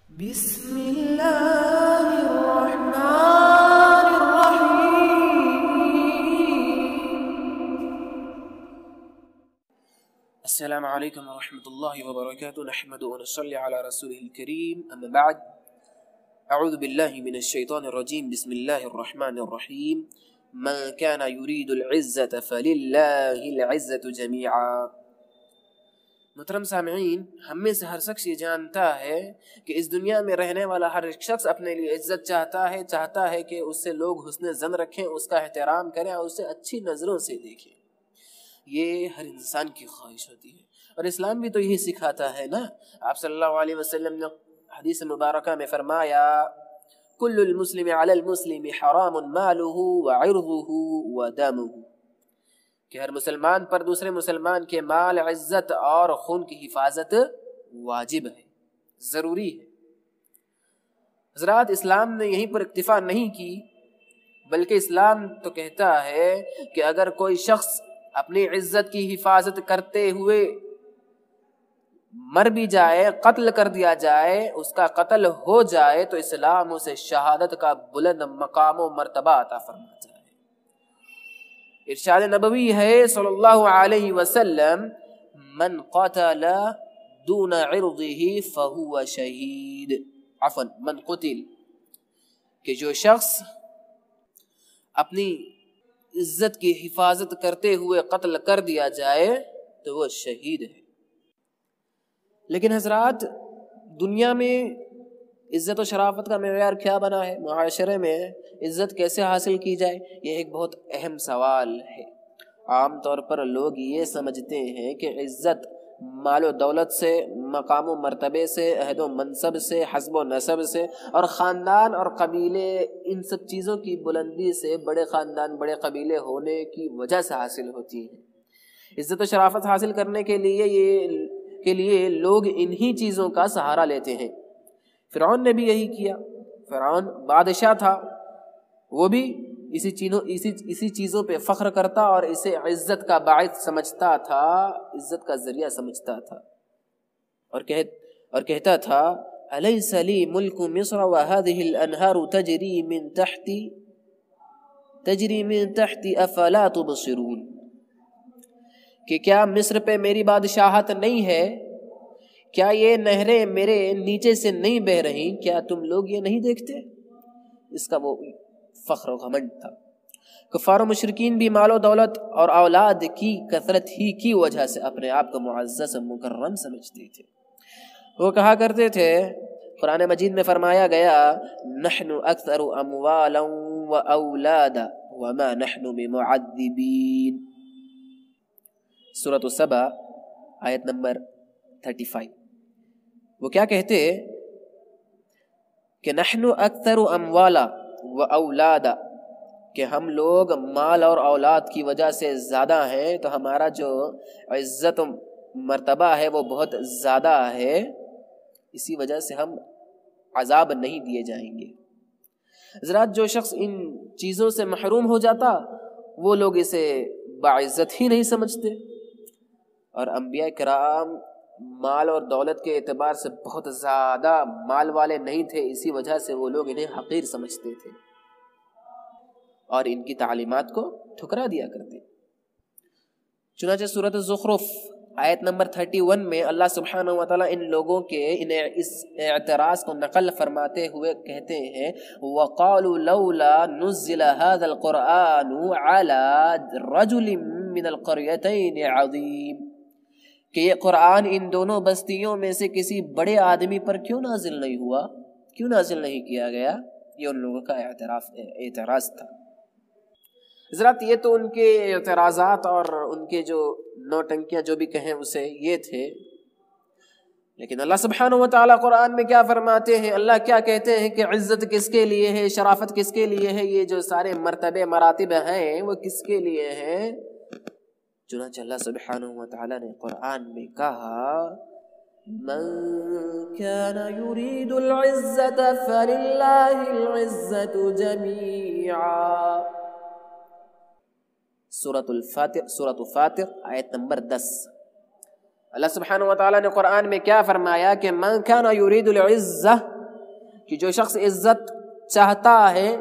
بسم اللہ الرحمن الرحیم۔ السلام علیکم ورحمۃ اللہ وبرکاتہ، نحمد ونصلی علی رسولہ الکریم، اما بعد، اعوذ باللہ من الشیطان الرجیم، بسم اللہ الرحمن الرحیم۔ من کان یرید العزة فللہ العزة جمیعا۔ محترم سامعین، ہم میں سے ہر شخص یہ جانتا ہے کہ اس دنیا میں رہنے والا ہر شخص اپنے لیے عزت چاہتا ہے کہ اس سے لوگ حسن ظن رکھیں، اس کا احترام کریں اور اسے اچھی نظروں سے دیکھیں۔ یہ ہر انسان کی خواہش ہوتی ہے اور اسلام بھی تو یہی سکھاتا ہے نا۔ آپ صلی اللہ علیہ وسلم نے حدیث مبارکہ میں فرمایا، کل المسلم علی المسلم حرام مالہ وعرضہ ودمہ، کہ ہر مسلمان پر دوسرے مسلمان کے مال، عزت اور خون کی حفاظت واجب ہے، ضروری ہے۔ حضرات، اسلام نے یہیں پر اکتفا نہیں کی، بلکہ اسلام تو کہتا ہے کہ اگر کوئی شخص اپنی عزت کی حفاظت کرتے ہوئے مر بھی جائے، قتل کر دیا جائے، اس کا قتل ہو جائے، تو اسلام اسے شہادت کا بلند مقام و مرتبہ عطا فرماتا ہے۔ ارشاد نبوی ہے صلی اللہ علیہ وسلم، من قتل دون عرضه فهو شہید، من قتل، کہ جو شخص اپنی عزت کی حفاظت کرتے ہوئے قتل کر دیا جائے تو وہ شہید ہے۔ لیکن حضرات، دنیا میں عزت و شرافت کا معیار کیا بنا ہے؟ معاشرے میں عزت کیسے حاصل کی جائے؟ یہ ایک بہت اہم سوال ہے۔ عام طور پر لوگ یہ سمجھتے ہیں کہ عزت مال و دولت سے، مقام و مرتبے سے، عہد و منصب سے، حسب و نسب سے اور خاندان اور قبیلے، ان سب چیزوں کی بلندی سے، بڑے خاندان بڑے قبیلے ہونے کی وجہ سے حاصل ہوتی ہے۔ عزت و شرافت حاصل کرنے کے لیے لوگ انہی چیزوں کا سہارا لیتے ہیں۔ فرعون نے بھی یہی کیا۔ فرعون بادشاہ تھا، وہ بھی اسی چیزوں پہ فخر کرتا اور اسے عزت کا باعث سمجھتا تھا، عزت کا ذریعہ سمجھتا تھا، اور کہتا تھا، الیس لی ملک مصر وهذه الانہار تجری من تحتی افلا تبصرون، کہ کیا مصر پہ میری بادشاہت نہیں ہے؟ کیا یہ نہریں میرے نیچے سے نہیں بہ رہی؟ کیا تم لوگ یہ نہیں دیکھتے؟ اس کا وہ فخر و گھمنڈ تھا۔ کفار و مشرکین بھی مال و دولت اور اولاد کی کثرت ہی کی وجہ سے اپنے آپ کو معزز و مکرم سمجھتے تھے۔ وہ کہا کرتے تھے، قرآن مجید میں فرمایا گیا، نحن اکثر اموالا و اولادا وما نحن بمعذبین، سورۃ السبع آیت نمبر 35۔ وہ کیا کہتے کہ نحن اکثر اموالا و اولادا، کہ ہم لوگ مال اور اولاد کی وجہ سے زیادہ ہیں، تو ہمارا جو عزت و مرتبہ ہے وہ بہت زیادہ ہے، اسی وجہ سے ہم عذاب نہیں دیے جائیں گے۔ حضرات، جو شخص ان چیزوں سے محروم ہو جاتا، وہ لوگ اسے باعزت ہی نہیں سمجھتے، اور انبیاء کرام مال اور دولت کے اعتبار سے بہت زیادہ مال والے نہیں تھے، اسی وجہ سے وہ لوگ انہیں حقیر سمجھتے تھے اور ان کی تعلیمات کو ٹھکرا دیا کرتے۔ چنانچہ سورۃ الزخرف آیت نمبر 31 میں اللہ سبحانہ وتعالیٰ ان لوگوں کے اس اعتراض کو نقل فرماتے ہوئے کہتے ہیں، وَقَالُوا لَوْلَا نُزِّلَ هَذَا الْقُرْآنُ عَلَى رَجُلٍ مِّنَ الْقَرْيَتَيْنِ عَظِيمٍ، کہ یہ قرآن ان دونوں بستیوں میں سے کسی بڑے آدمی پر کیوں نازل نہیں ہوا، کیوں نازل نہیں کیا گیا؟ یہ ان لوگوں کا اعتراض تھا۔ حضرات، یہ تو ان کے اعتراضات اور ان کے جو نوٹنکیاں جو بھی کہیں اسے یہ تھے، لیکن اللہ سبحانہ وتعالیٰ قرآن میں کیا فرماتے ہیں؟ اللہ کیا کہتے ہیں کہ عزت کس کے لیے ہے، شرافت کس کے لیے ہے، یہ جو سارے مرتبے مراتب ہیں وہ کس کے لیے ہیں؟ چنانچہ اللہ سبحانہ وتعالیٰ نے قرآن میں کہا، من كان يريد العزة فلله العزة جميعا، سورۃ فاطر آیت نمبر 10۔ اللہ سبحانہ وتعالیٰ نے قرآن میں کیا فرمایا کہ من كان يريد العزة کہ جو شخص عزت چاہتا ہے،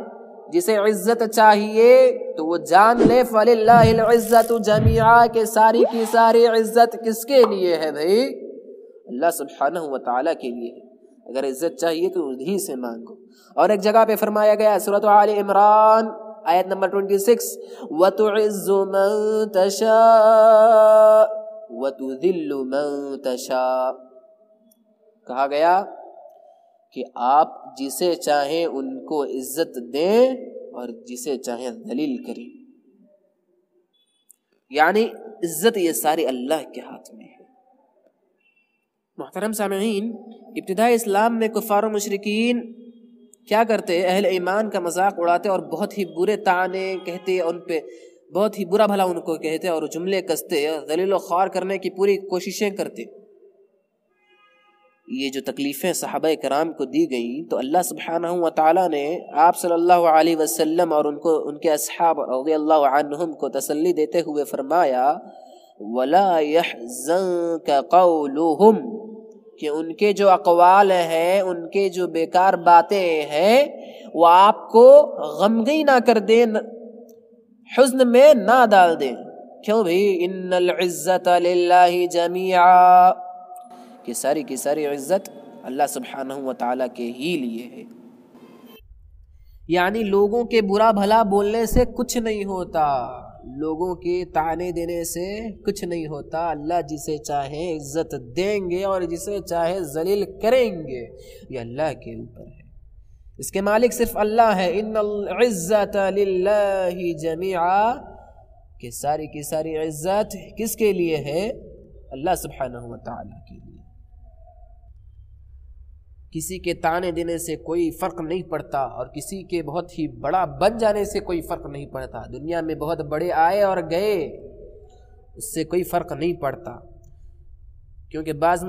جسے عزت چاہیے، تو وہ جان لے فَلِلَّهِ الْعِزَّةُ جَمِيعًا کہ ساری کی ساری عزت کس کے لیے ہے بھائی؟ اللہ سبحانہ وتعالیٰ کے لیے ہے۔ اگر عزت چاہیے تو انہی سے مانگو۔ اور ایک جگہ پہ فرمایا گیا سورۃ آل عمران آیت نمبر 26 وَتُعِزُّ مَن تَشَاءُ وَتُذِلُّ مَن تَشَاءُ، کہا گیا کہ آپ جسے چاہیں ان کو عزت دیں اور جسے چاہیں ذلیل کریں، یعنی عزت یہ ساری اللہ کے ہاتھ میں ہے۔ محترم سامعین، ابتدائی اسلام میں کفار و مشرکین کیا کرتے؟ اہل ایمان کا مذاق اڑاتے اور بہت ہی برے طعنے کہتے، ان پہ بہت ہی برا بھلا ان کو کہتے اور جملے کستے، ذلیل و خوار کرنے کی پوری کوششیں کرتے۔ یہ جو تکلیفیں صحابہ کرام کو دی گئیں تو اللہ سبحانہ و تعالیٰ نے آپ صلی اللہ علیہ وسلم اور ان کے اصحاب رضی اللہ عنہم کو تسلی دیتے ہوئے فرمایا وَلَا يَحْزَنْكَ قَوْلُهُمْ، کہ ان کے جو اقوال ہیں، ان کے جو بیکار باتیں ہیں، وہ آپ کو غمگین نہ کر دیں، حزن میں نہ ڈال دیں۔ کیوں بھئی؟ ان العزت للہ جمیعا، کہ ساری کی ساری عزت اللہ سبحانہ و تعالیٰ کے ہی لیے ہے۔ یعنی لوگوں کے برا بھلا بولنے سے کچھ نہیں ہوتا، لوگوں کے طعنے دینے سے کچھ نہیں ہوتا۔ اللہ جسے چاہے عزت دیں گے اور جسے چاہے ذلیل کریں گے، یہ اللہ کے اوپر ہے۔ اس کے مالک صرف اللہ ہے۔ ان العزت للہ جمیعا، کہ ساری کی ساری عزت کس کے لیے ہے؟ اللہ سبحانہ و تعالیٰ کے لیے۔ کسی کے طعنے دینے سے کوئی فرق نہیں پڑتا اور کسی کے بہت ہی بڑا بن جانے سے کوئی فرق نہیں پڑتا۔ دنیا میں بہت بڑے آئے اور گئے، اس سے کوئی فرق نہیں پڑتا، کیونکہ بعض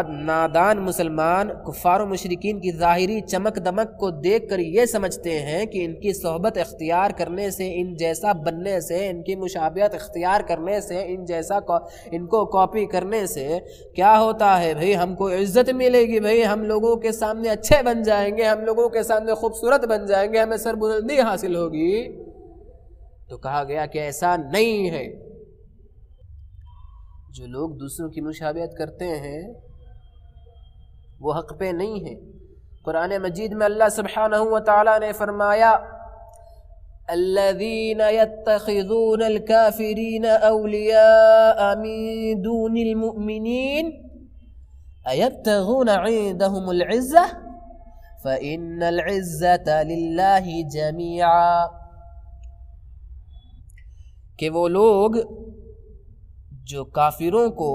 نادان مسلمان کفار و مشرکین کی ظاہری چمک دمک کو دیکھ کر یہ سمجھتے ہیں کہ ان کی صحبت اختیار کرنے سے، ان جیسا بننے سے، ان کی مشابہت اختیار کرنے سے، ان جیسا ان کو کاپی کرنے سے کیا ہوتا ہے بھئی؟ ہم کو عزت ملے گی بھئی، ہم لوگوں کے سامنے اچھے بن جائیں گے، ہم لوگوں کے سامنے خوبصورت بن جائیں گے، ہمیں سربلندی حاصل ہوگی۔ تو کہا گیا کہ ایسا نہیں ہے۔ جو لوگ دوسروں کی مشابہت کرتے ہیں وہ حق پہ نہیں ہیں۔ قرآن مجید میں اللہ سبحانہ و تعالیٰ نے فرمایا الذین یتخذون الکافرین اولیاء من دون المؤمنین ایبتغون عندهم العزة فإن العزة للہ جمیعا، کہ وہ لوگ جو کافروں کو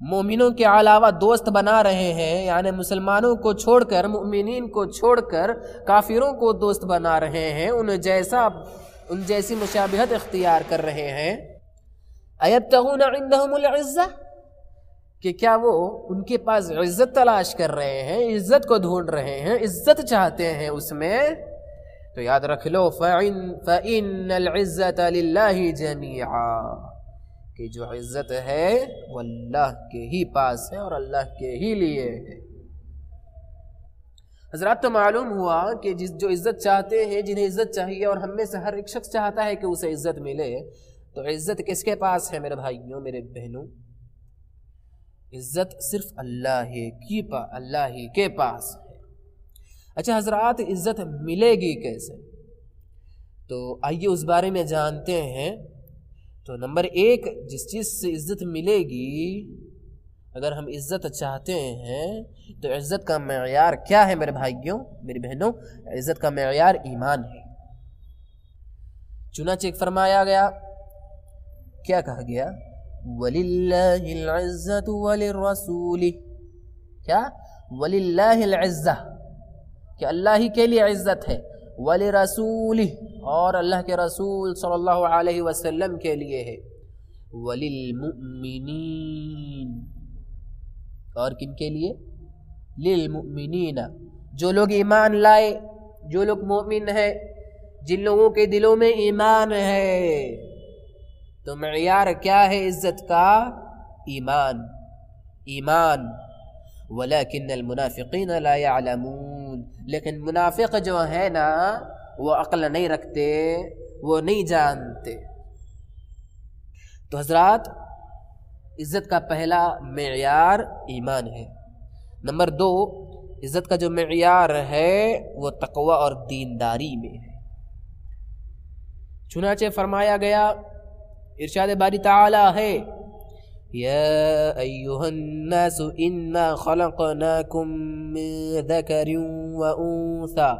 مومنوں کے علاوہ دوست بنا رہے ہیں، یعنی مسلمانوں کو چھوڑ کر، مؤمنین کو چھوڑ کر کافروں کو دوست بنا رہے ہیں، ان جیسی مشابہت اختیار کر رہے ہیں۔ ایبتغون عندهم العزة، کہ کیا وہ ان کے پاس عزت تلاش کر رہے ہیں، عزت کو ڈھونڈ رہے ہیں، عزت چاہتے ہیں اس میں؟ تو یاد رکھ لو فَإِنَّ الْعِزَّةَ لِلَّهِ جَمِيعًا، کہ جو عزت ہے وہ اللہ کے ہی پاس ہے اور اللہ کے ہی لیے ہے۔ حضرات تو معلوم ہوا کہ جو عزت چاہتے ہیں، جنہیں عزت چاہیے، اور ہم میں سے ہر ایک شخص چاہتا ہے کہ اسے عزت ملے، تو عزت کس کے پاس ہے میرے بھائیوں، میرے بہنوں؟ عزت صرف اللہ ہی کے پاس ہے۔ اچھا حضرات، عزت ملے گی کیسے؟ تو آئیے اس بارے میں جانتے ہیں۔ تو نمبر ایک، جس چیز سے عزت ملے گی، اگر ہم عزت چاہتے ہیں تو عزت کا معیار کیا ہے میرے بھائیوں، میری بہنوں؟ عزت کا معیار ایمان ہے۔ چنانچہ فرمایا گیا، کیا کہا گیا؟ وَلِلَّهِ الْعِزَّةُ وَلِلرَّسُولِ، کیا؟ وَلِلَّهِ الْعِزَّةُ، کہ اللہ ہی کے لیے عزت ہے، وَلِرَسُولِهِ، اور اللہ کے رسول صلی اللہ علیہ وسلم کے لیے ہے، وَلِلْمُؤْمِنِينَ، اور کن کے لیے؟ لِلْمُؤْمِنِينَ، جو لوگ ایمان لائے، جو لوگ مومن ہیں، جن لوگوں کے دلوں میں ایمان ہے۔ تو معیار کیا ہے عزت کا؟ ایمان۔ وَلَكِنَّ الْمُنَافِقِينَ لَا يَعْلَمُونَ، لیکن منافق جو ہے نا وہ عقل نہیں رکھتے، وہ نہیں جانتے۔ تو حضرات عزت کا پہلا معیار ایمان ہے۔ نمبر 2، عزت کا جو معیار ہے وہ تقوی اور دینداری میں ہے۔ چنانچہ فرمایا گیا، ارشاد باری تعالی ہے، یا ایہا الناس انا خلقناکم من ذکر و انثی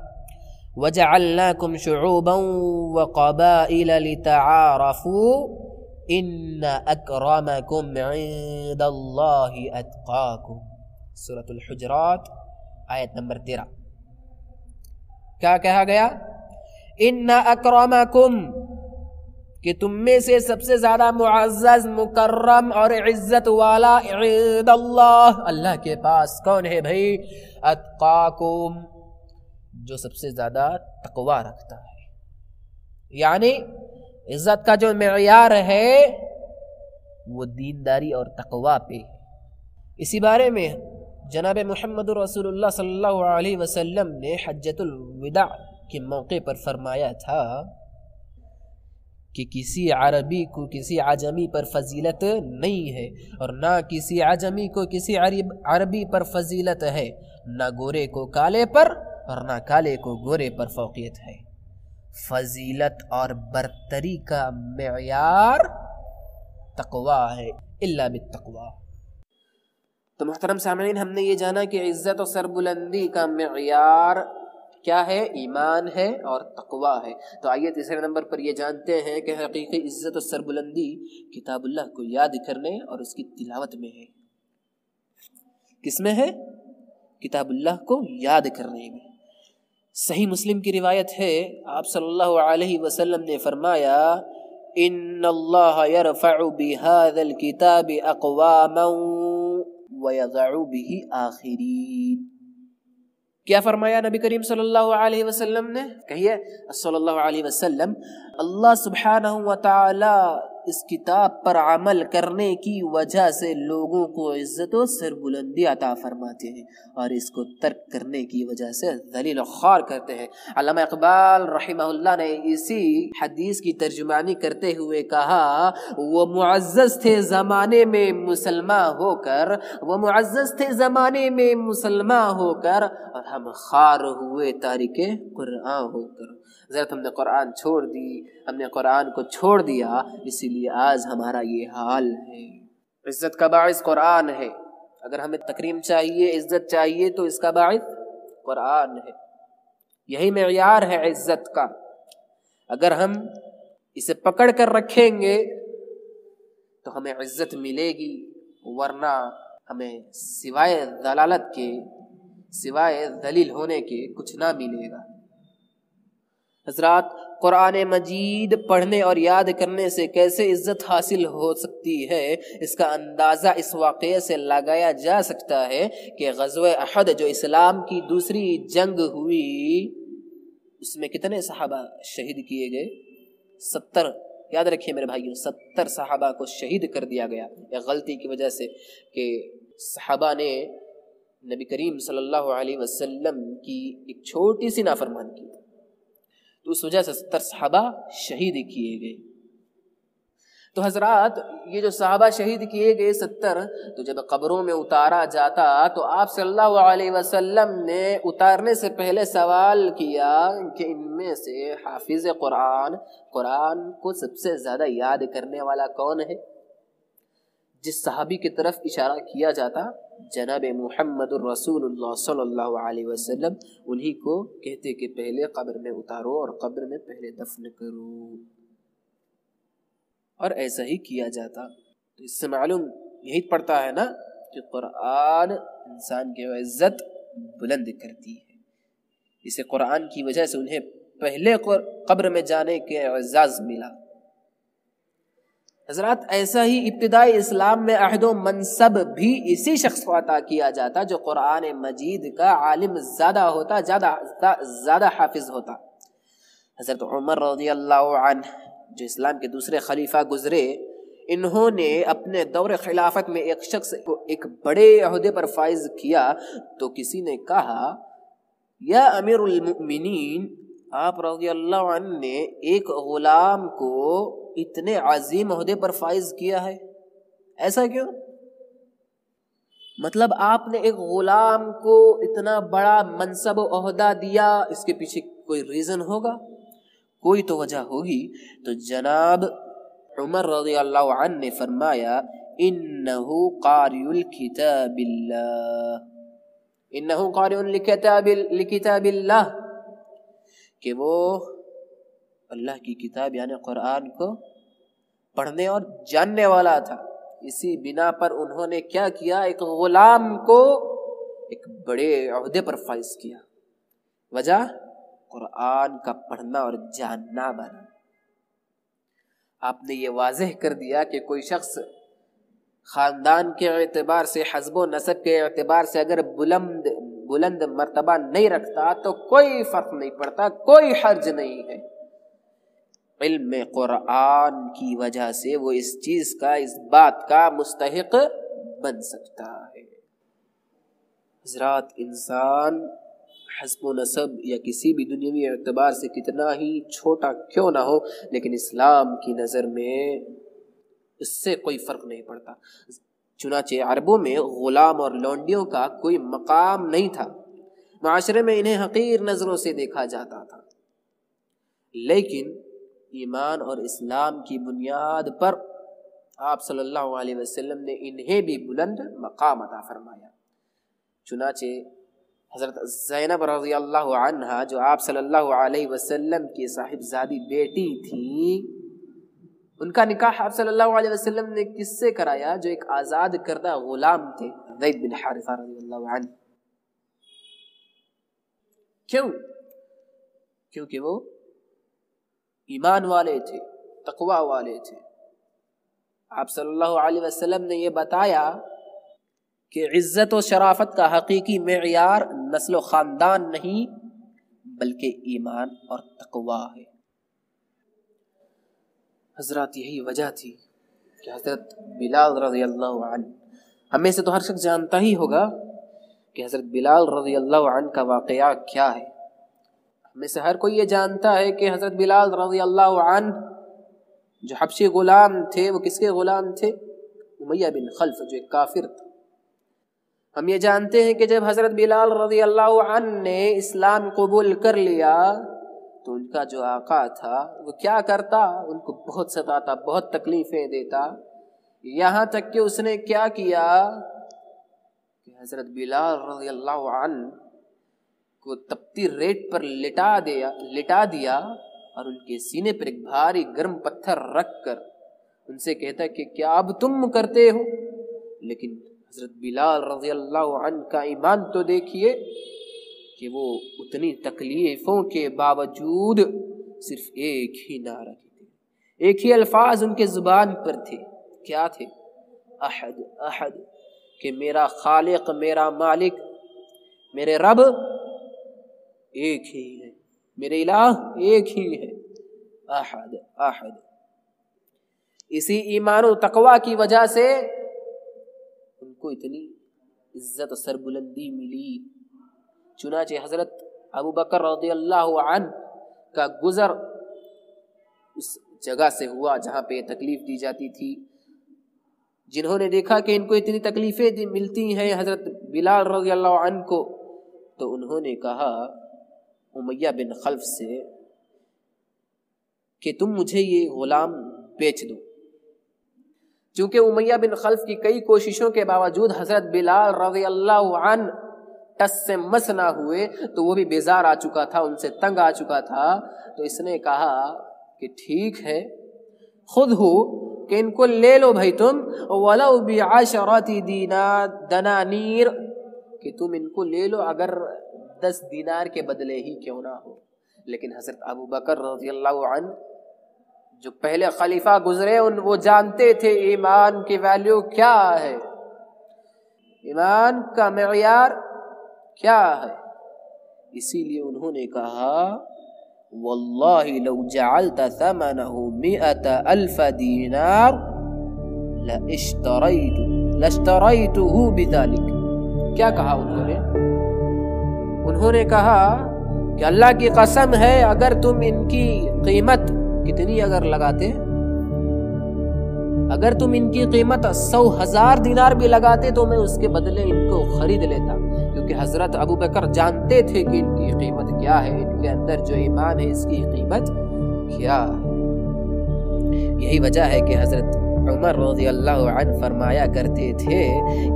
وجعلناکم شعوبا وقبائل لتعارفوا ان اکرمکم عند اللہ اتقاکم۔ سورۃ الحجرات آیت نمبر 13۔ کیا کہا گیا؟ ان اکرمکم، کہ تم میں سے سب سے زیادہ معزز، مکرم اور عزت والا عند اللہ، اللہ کے پاس کون ہے بھائی؟ اتقاکم، جو سب سے زیادہ تقوی رکھتا ہے۔ یعنی عزت کا جو معیار ہے وہ دینداری اور تقوی پہ۔ اسی بارے میں جناب محمد رسول اللہ صلی اللہ علیہ وسلم نے حجۃ الوداع کے موقع پر فرمایا تھا کہ کسی عربی کو کسی عجمی پر فضیلت نہیں ہے، اور نہ کسی عجمی کو کسی عربی پر فضیلت ہے، نہ گورے کو کالے پر اور نہ کالے کو گورے پر فوقیت ہے۔ فضیلت اور برتری کا معیار تقوی ہے، الا بالتقوی۔ تو محترم سامعین، ہم نے یہ جانا کہ عزت و سربلندی کا معیار کیا ہے؟ ایمان ہے اور تقوی ہے۔ تو آئیے تیسرے نمبر پر یہ جانتے ہیں کہ حقیقی عزت و سربلندی کتاب اللہ کو یاد کرنے اور اس کی تلاوت میں ہے۔ کس میں ہے؟ کتاب اللہ کو یاد کرنے میں۔ صحیح مسلم کی روایت ہے، آپ صلی اللہ علیہ وسلم نے فرمایا، ان اللہ یرفع بہذا الکتاب اقواما ویضع بہ آخرین۔ کیا فرمایا نبی کریم صلی اللہ علیہ وسلم نے؟ کہیے صلی اللہ علیہ وسلم، اللہ سبحانہ وتعالی اس کتاب پر عمل کرنے کی وجہ سے لوگوں کو عزت و سربلندی عطا فرماتے ہیں، اور اس کو ترک کرنے کی وجہ سے ذلیل و خوار کرتے ہیں۔ علامہ اقبال رحمہ اللہ نے اسی حدیث کی ترجمانی کرتے ہوئے کہا، وہ معزز تھے زمانے میں مسلمان ہو کر، وہ معزز تھے زمانے میں مسلمان ہو کر، اور ہم خوار ہوئے تارک قرآن ہو کر۔ ذرا ہم نے قرآن چھوڑ دی، ہم نے قرآن کو چھوڑ دیا، اسی لیے آج ہمارا یہ حال ہے۔ عزت کا باعث قرآن ہے۔ اگر ہمیں تکریم چاہیے، عزت چاہیے، تو اس کا باعث قرآن ہے۔ یہی معیار ہے عزت کا۔ اگر ہم اسے پکڑ کر رکھیں گے تو ہمیں عزت ملے گی، ورنہ ہمیں سوائے ضلالت کے، سوائے ذلیل ہونے کے کچھ نہ ملے گا۔ حضرات، قرآن مجید پڑھنے اور یاد کرنے سے کیسے عزت حاصل ہو سکتی ہے، اس کا اندازہ اس واقعے سے لگایا جا سکتا ہے کہ غزوہ احد جو اسلام کی دوسری جنگ ہوئی، اس میں کتنے صحابہ شہید کیے گئے؟ 70۔ یاد رکھیے میرے بھائیوں، 70 صحابہ کو شہید کر دیا گیا، ایک غلطی کی وجہ سے کہ صحابہ نے نبی کریم صلی اللہ علیہ وسلم کی ایک چھوٹی سی نافرمانی کی، تو اس وجہ سے 70 صحابہ شہید کیے گئے۔ تو حضرات، یہ جو صحابہ شہید کیے گئے 70، تو جب قبروں میں اتارا جاتا تو آپ صلی اللہ علیہ وسلم نے اتارنے سے پہلے سوال کیا کہ ان میں سے حافظ قرآن کو سب سے زیادہ یاد کرنے والا کون ہے؟ جس صحابی کی طرف اشارہ کیا جاتا جناب محمد الرسول اللہ صلی اللہ علیہ وسلم، انہی کو کہتے کہ پہلے قبر میں اتارو اور قبر میں پہلے دفن کرو، اور ایسا ہی کیا جاتا۔ تو اس سے معلوم یہی پڑتا ہے نا کہ قرآن انسان کی عزت بلند کرتی ہے۔ اسے قرآن کی وجہ سے انہیں پہلے قبر میں جانے کے اعزاز ملا۔ حضرات، ایسا ہی ابتدائی اسلام میں عہد و منصب بھی اسی شخص کو عطا کیا جاتا جو قرآن مجید کا عالم زیادہ ہوتا، زیادہ حافظ ہوتا۔ حضرت عمر رضی اللہ عنہ جو اسلام کے دوسرے خلیفہ گزرے، انہوں نے اپنے دور خلافت میں ایک شخص کو ایک بڑے عہدے پر فائز کیا، تو کسی نے کہا یا امیر المؤمنین، آپ رضی اللہ عنہ نے ایک غلام کو اتنے عظیم عہدے پر فائز کیا ہے، ایسا کیوں؟ مطلب آپ نے ایک غلام کو اتنا بڑا منصب و عہدہ دیا، اس کے پیچھے کوئی ریزن ہوگا، کوئی تو وجہ ہوگی۔ تو جناب عمر رضی اللہ عنہ نے فرمایا انہو قاری الکتاب اللہ، انہو قاری لکتاب اللہ، کہ وہ اللہ کی کتاب یعنی قرآن کو پڑھنے اور جاننے والا تھا۔ اسی بنا پر انہوں نے کیا کیا، ایک غلام کو ایک بڑے عہدے پر فائز کیا، وجہ قرآن کا پڑھنا اور جاننا بنا۔ آپ نے یہ واضح کر دیا کہ کوئی شخص خاندان کے اعتبار سے، حسب و نسب کے اعتبار سے اگر بلند مرتبہ نہیں رکھتا تو کوئی فرق نہیں پڑتا، کوئی حرج نہیں ہے۔ علم قرآن کی وجہ سے وہ اس چیز کا، اس بات کا مستحق بن سکتا ہے۔ حضرات، انسان حسب و نسب یا کسی بھی دنیاوی اعتبار سے کتنا ہی چھوٹا کیوں نہ ہو، لیکن اسلام کی نظر میں اس سے کوئی فرق نہیں پڑتا۔ چنانچہ عربوں میں غلام اور لونڈیوں کا کوئی مقام نہیں تھا، معاشرے میں انہیں حقیر نظروں سے دیکھا جاتا تھا، لیکن ایمان اور اسلام کی بنیاد پر آپ صلی اللہ علیہ وسلم نے انہیں بھی بلند مقام عطا فرمایا۔ چنانچہ حضرت زینب رضی اللہ عنہا، جو آپ صلی اللہ علیہ وسلم کی صاحبزادی بیٹی تھی، ان کا نکاح آپ صلی اللہ علیہ وسلم نے کس سے کرایا؟ جو ایک آزاد کردہ غلام تھے، زید بن حارثہ رضی اللہ عنہ۔ کیوں؟ کیونکہ وہ ایمان والے تھے، تقوی والے تھے۔ آپ صلی اللہ علیہ وسلم نے یہ بتایا کہ عزت و شرافت کا حقیقی معیار نسل و خاندان نہیں بلکہ ایمان اور تقوی ہے۔ حضرات، یہی وجہ تھی کہ حضرت بلال رضی اللہ عنہ، ہمیں سے تو ہر شخص جانتا ہی ہوگا کہ حضرت بلال رضی اللہ عنہ کا واقعہ کیا ہے۔ ہمیں سے ہر کوئی یہ جانتا ہے کہ حضرت بلال رضی اللہ عنہ جو حبشی غلام تھے، وہ کس کے غلام تھے؟ امیہ بن خلف، جو ایک کافر تھا۔ ہم یہ جانتے ہیں کہ جب حضرت بلال رضی اللہ عنہ نے اسلام قبول کر لیا تو ان کا جو آقا تھا وہ کیا کرتا؟ ان کو بہت ستاتا، بہت تکلیفیں دیتا، یہاں تک کہ اس نے کیا کیا کہ حضرت بلال رضی اللہ عنہ کو تپتی ریت پر لٹا دیا اور ان کے سینے پر ایک بھاری گرم پتھر رکھ کر ان سے کہتا کہ کیا اب تم کرتے ہو؟ لیکن حضرت بلال رضی اللہ عنہ کا ایمان تو دیکھیے کہ وہ اتنی تکلیفوں کے باوجود صرف ایک ہی نعرہ کہتے، ایک ہی الفاظ ان کے زبان پر تھے، کیا تھے؟ احد احد، کہ میرا خالق، میرا مالک، میرے رب ایک ہی ہے، میرے الہ ایک ہی ہے، احد احد۔ اسی ایمان و تقوی کی وجہ سے ان کو اتنی عزت و سربلندی ملی۔ چنانچہ حضرت ابو بکر رضی اللہ عنہ کا گزر اس جگہ سے ہوا جہاں پہ تکلیف دی جاتی تھی۔ جنہوں نے دیکھا کہ ان کو اتنی تکلیفیں ملتی ہیں حضرت بلال رضی اللہ عنہ کو، تو انہوں نے کہا امیہ بن خلف سے کہ تم مجھے یہ غلام بیچ دو۔ چونکہ امیہ بن خلف کی کئی کوششوں کے باوجود حضرت بلال رضی اللہ عنہ ٹس سے مس نہ ہوئے، تو وہ بھی بیزار آ چکا تھا، ان سے تنگ آ چکا تھا، تو اس نے کہا کہ ٹھیک ہے، خود ہو کہ ان کو لے لو بھائی تم، وَلَوْ بِعَشَرَةِ دَنَانِيرَ، کہ تم ان کو لے لو اگر 10 دینار کے بدلے ہی کیوں نہ ہو۔ لیکن حضرت ابو بکر رضی اللہ عنہ جو پہلے خلیفہ گزرے، وہ جانتے تھے ایمان کی ویلیو کیا ہے، ایمان کا معیار کیا ہے، اسی لیے انہوں نے کہا واللہ لو جعلت ثمنہ 100,000 دینار لاشتریتہ بذلک۔ کیا کہا انہوں انہوں نے کہا کہ اللہ کی قسم ہے اگر تم ان کی قیمت کتنی اگر تم ان کی قیمت 100,000 دینار بھی لگاتے تو میں اس کے بدلے ان کو خرید لیتا، کیونکہ حضرت ابوبکر جانتے تھے کہ ان کی قیمت کیا ہے، ان کے اندر جو ایمان ہے اس کی قیمت کیا ہے۔ یہی وجہ ہے کہ حضرت عمر رضی اللہ عنہ فرمایا کرتے تھے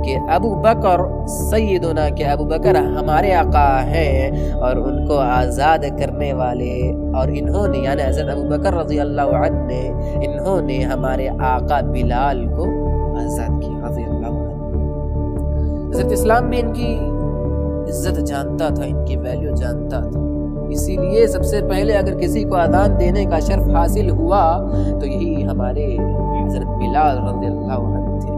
کہ ابو بکر سیدنا، کہ ابو بکر ہمارے آقا ہیں اور ان کو آزاد کرنے والے، اور انہوں نے یعنی حضرت ابو بکر رضی اللہ عنہ نے انہوں نے ہمارے آقا بلال کو آزاد کیا رضی اللہ عنہ۔ حضرت اسلام بھی ان کی عزت جانتا تھا، ان کی ویلیو جانتا تھا، اسی لیے سب سے پہلے اگر کسی کو اذان دینے کا شرف حاصل ہوا تو یہی ہمارے حضرت بلال رضی اللہ عنہ تھے،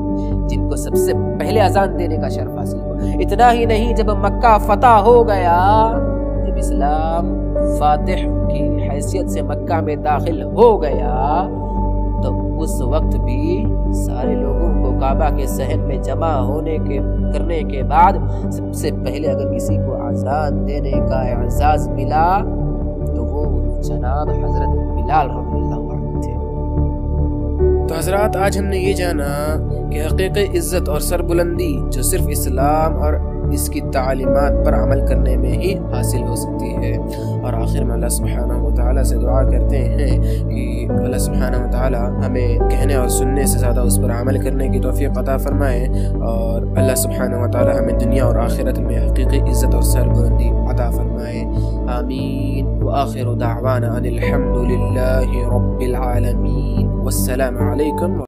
جن کو سب سے پہلے اذان دینے کا شرف حاصل ہوا۔ اتنا ہی نہیں، جب مکہ فتح ہو گیا، جب اسلام فاتح کی حیثیت سے مکہ میں داخل ہو گیا، تو اس وقت بھی سارے لوگوں کو کعبہ کے صحن میں جمع کرنے کے بعد سب سے پہلے اگر کسی کو اذان دینے کا اعزاز ملا تو وہ جناب حضرت بلال رضی اللہ عنہ تھے۔ تو حضرات، آج ہم نے یہ جانا کہ حقیقی عزت اور سربلندی جو صرف اسلام اور اس کی تعلیمات پر عمل کرنے میں ہی حاصل ہو سکتی ہے، اور آخر میں اللہ سبحانہ وتعالیٰ سے دعا کرتے ہیں کہ اللہ سبحانہ وتعالیٰ ہمیں کہنے اور سننے سے زیادہ اس پر عمل کرنے کی توفیق عطا فرمائے، اور اللہ سبحانہ وتعالیٰ ہمیں دنیا اور آخرت میں حقیقی عزت اور سربلندی عطا فرمائے، آمین۔ وآخر دعوانا ان الحمد للہ رب العالمین، والسلام علیکم۔